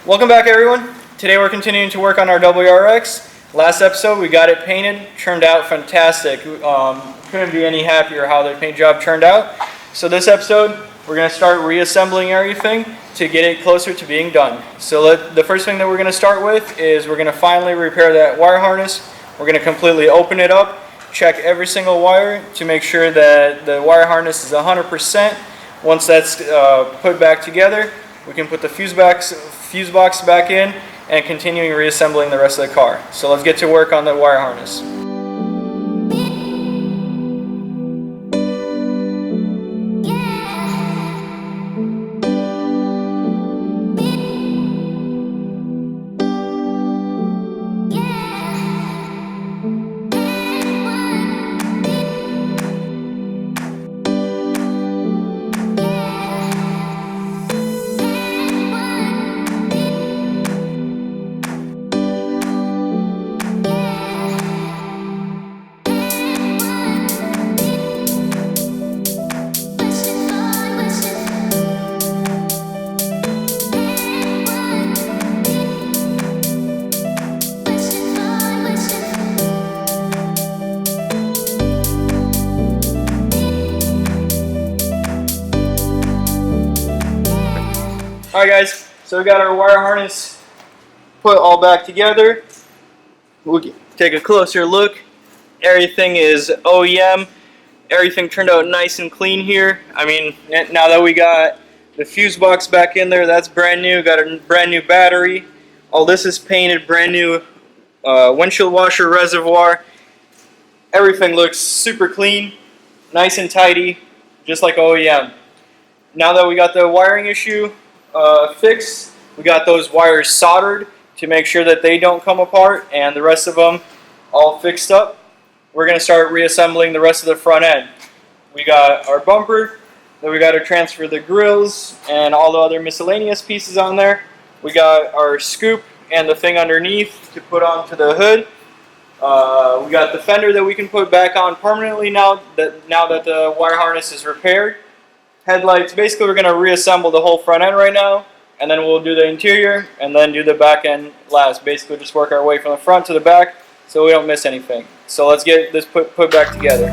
Welcome back, everyone. Today we're continuing to work on our WRX. Last episode we got it painted, turned out fantastic. Couldn't be any happier how the paint job turned out. So this episode we're going to start reassembling everything to get it closer to being done. So the first thing that we're going to start with is we're going to finally repair that wire harness. We're going to completely open it up, check every single wire to make sure that the wire harness is 100%. Once that's put back together, we can put the fuse box back in and continuing reassembling the rest of the car. So let's get to work on the wire harness. Alright guys, so we got our wire harness put all back together. We'll take a closer look. Everything is OEM. Everything turned out nice and clean here. I mean, now that we got the fuse box back in there, that's brand new. Got a brand new battery. All this is painted, brand new windshield washer reservoir. Everything looks super clean, nice and tidy, just like OEM. Now that we got the wiring issue fixed, we got those wires soldered to make sure that they don't come apart, and the rest of them all fixed up. We're going to start reassembling the rest of the front end. We got our bumper, then we got to transfer the grills and all the other miscellaneous pieces on there. We got our scoop and the thing underneath to put onto the hood. We got the fender that we can put back on permanently now that the wire harness is repaired. Headlights, basically we're going to reassemble the whole front end right now, and then we'll do the interior and then do the back end last. Basically just work our way from the front to the back so we don't miss anything. So let's get this put back together.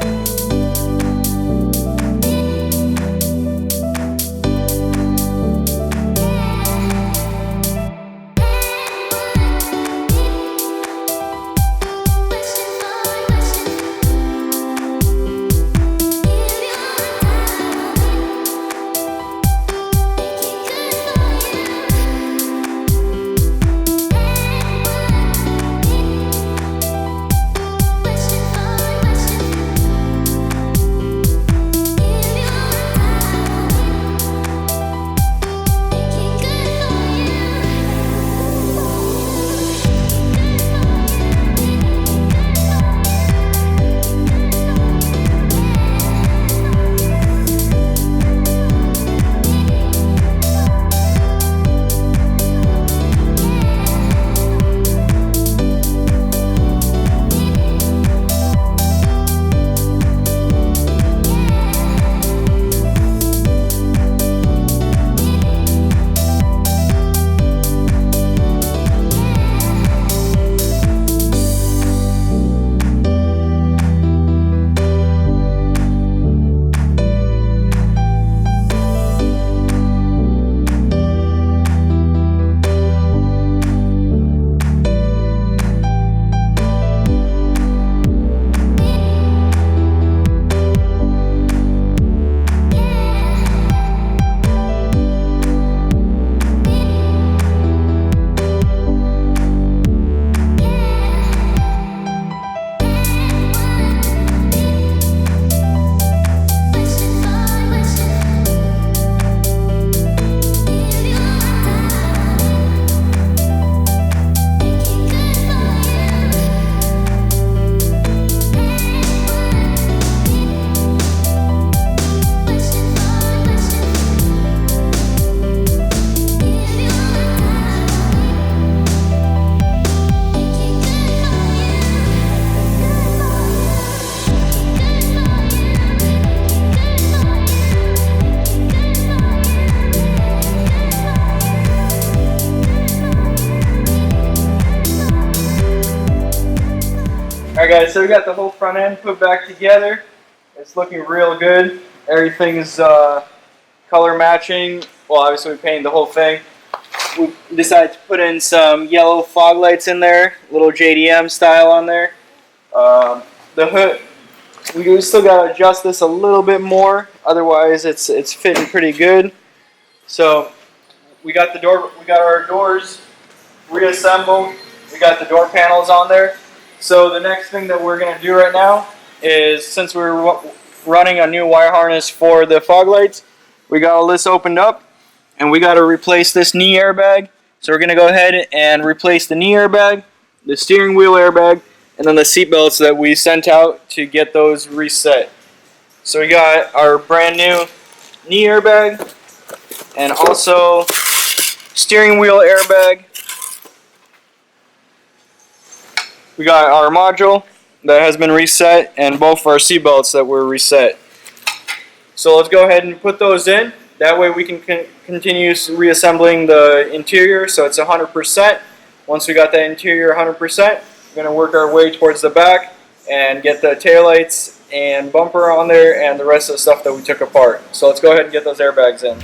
guys, so we got the whole front end put back together. It's looking real good. Everything's color matching. Well, obviously we painted the whole thing. We decided to put in some yellow fog lights in there, little JDM style on there. The hood, we still got to adjust this a little bit more. Otherwise, it's fitting pretty good. So we got our doors reassembled. We got the door panels on there. So the next thing that we're going to do right now is, since we're running a new wire harness for the fog lights, we got all this opened up and we got to replace this knee airbag. So we're going to go ahead and replace the knee airbag, the steering wheel airbag, and then the seat belts that we sent out to get those reset. So we got our brand new knee airbag and also steering wheel airbag. We got our module that has been reset and both our seat belts that were reset. So let's go ahead and put those in. That way we can continue reassembling the interior so it's 100%. Once we got that interior 100%, we're going to work our way towards the back and get the taillights and bumper on there and the rest of the stuff that we took apart. So let's go ahead and get those airbags in.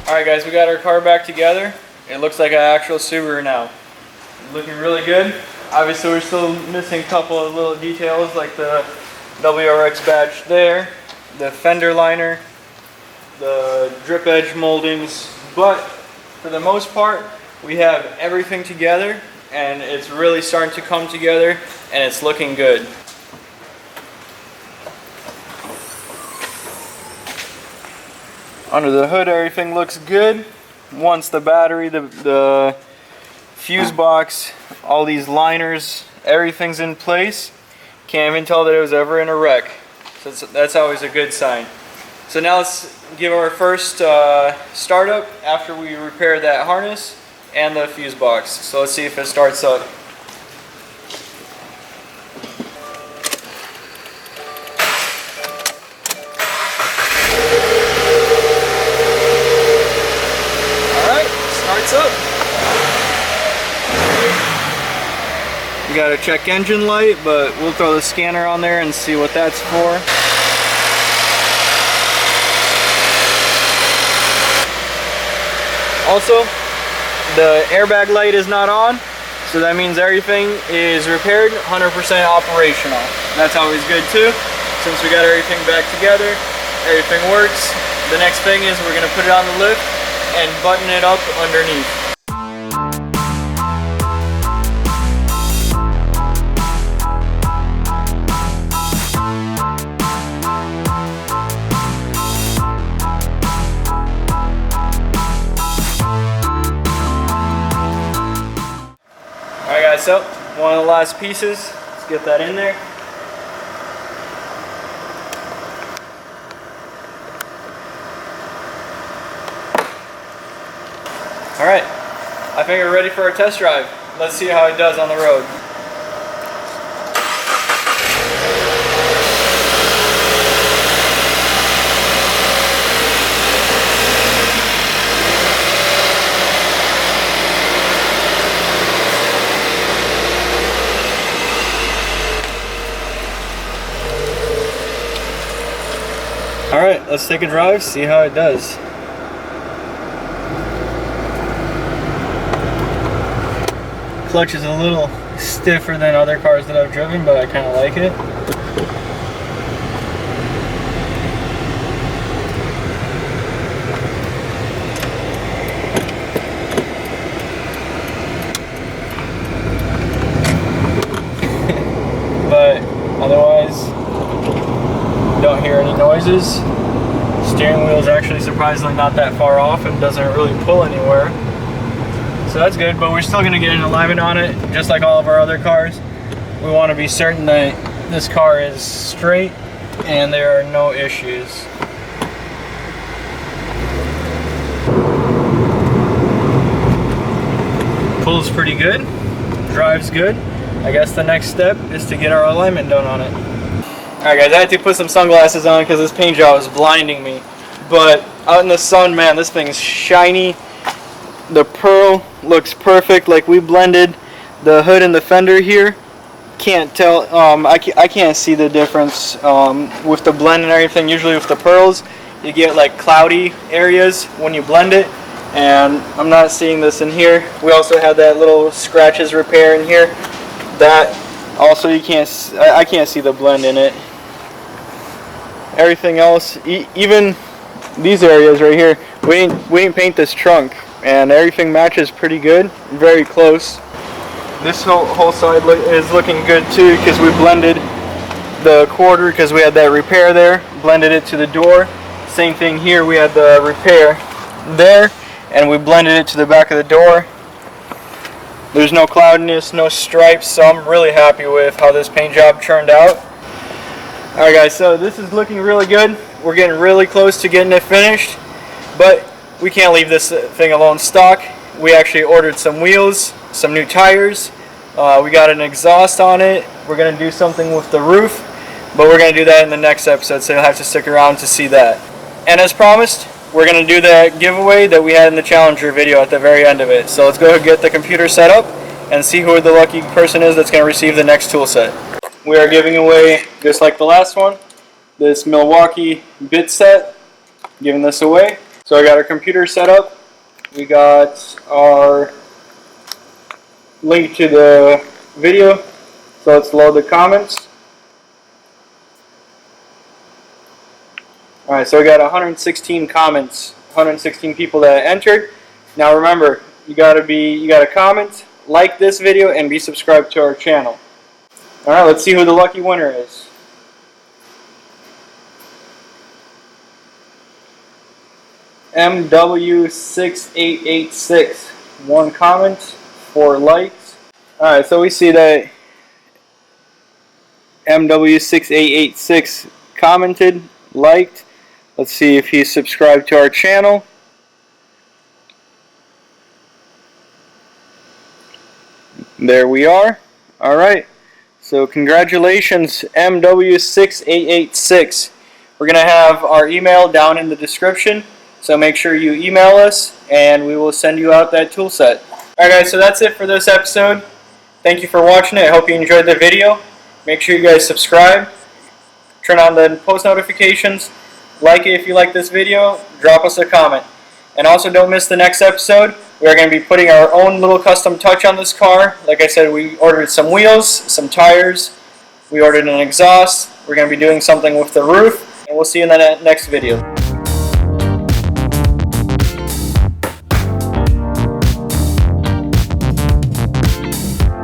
Alright guys, we got our car back together. It looks like an actual Subaru now. Looking really good. Obviously we're still missing a couple of little details like the WRX badge there, the fender liner, the drip edge moldings, but for the most part we have everything together and it's really starting to come together and it's looking good. Under the hood, everything looks good. Once the battery, the fuse box, all these liners, everything's in place. Can't even tell that it was ever in a wreck. So that's always a good sign. So now let's give our first startup after we repair that harness and the fuse box. So let's see if it starts up. Up. We got a check engine light, but we'll throw the scanner on there and see what that's for. Also, the airbag light is not on, so that means everything is repaired, 100% operational. That's always good too. Since we got everything back together, everything works. The next thing is we're gonna put it on the lift and button it up underneath. Alright guys, so one of the last pieces, let's get that in there. Alright, I think we're ready for our test drive. Let's see how it does on the road. Alright, let's take a drive, see how it does. Clutch is a little stiffer than other cars that I've driven, but I kind of like it. But otherwise, don't hear any noises. Steering wheel is actually surprisingly not that far off and doesn't really pull anywhere. So that's good, but we're still going to get an alignment on it, just like all of our other cars. We want to be certain that this car is straight and there are no issues. Pulls pretty good, drives good. I guess the next step is to get our alignment done on it. Alright guys, I had to put some sunglasses on because this paint job was blinding me. But out in the sun, man, this thing's shiny. The pearl looks perfect, like we blended the hood and the fender here. Can't tell, I can't see the difference with the blend and everything. Usually with the pearls, you get like cloudy areas when you blend it, and I'm not seeing this in here. We also have that little scratches repair in here. That also I can't see the blend in it. Everything else, even these areas right here, we didn't paint this trunk, and everything matches pretty good, very close. This whole side is looking good too, because we blended the quarter, because we had that repair there, blended it to the door. Same thing here, we had the repair there, and we blended it to the back of the door. There's no cloudiness, no stripes, so I'm really happy with how this paint job turned out. Alright guys, so this is looking really good. We're getting really close to getting it finished, but we can't leave this thing alone stock. We actually ordered some wheels, some new tires. We got an exhaust on it. We're going to do something with the roof, but we're going to do that in the next episode, so you'll have to stick around to see that. And as promised, we're going to do that giveaway that we had in the Challenger video at the very end of it. So let's go ahead and get the computer set up and see who the lucky person is that's going to receive the next tool set. We are giving away, just like the last one, this Milwaukee bit set. Giving this away. So I got our computer set up. We got our link to the video. So let's load the comments. Alright, so we got 116 comments, 116 people that entered. Now remember, you gotta comment, like this video, and be subscribed to our channel. Alright, let's see who the lucky winner is. MW6886. 1 comment, 4 likes. Alright, so we see that MW6886 commented, liked. Let's see if he's subscribed to our channel. There we are. Alright. So congratulations, MW6886. We're going to have our email down in the description. So make sure you email us and we will send you out that tool set. Alright guys, so that's it for this episode. Thank you for watching it. I hope you enjoyed the video. Make sure you guys subscribe, turn on the post notifications, like it if you like this video, drop us a comment. And also don't miss the next episode. We are going to be putting our own little custom touch on this car. Like I said, we ordered some wheels, some tires, we ordered an exhaust. We're going to be doing something with the roof, and we'll see you in the next video.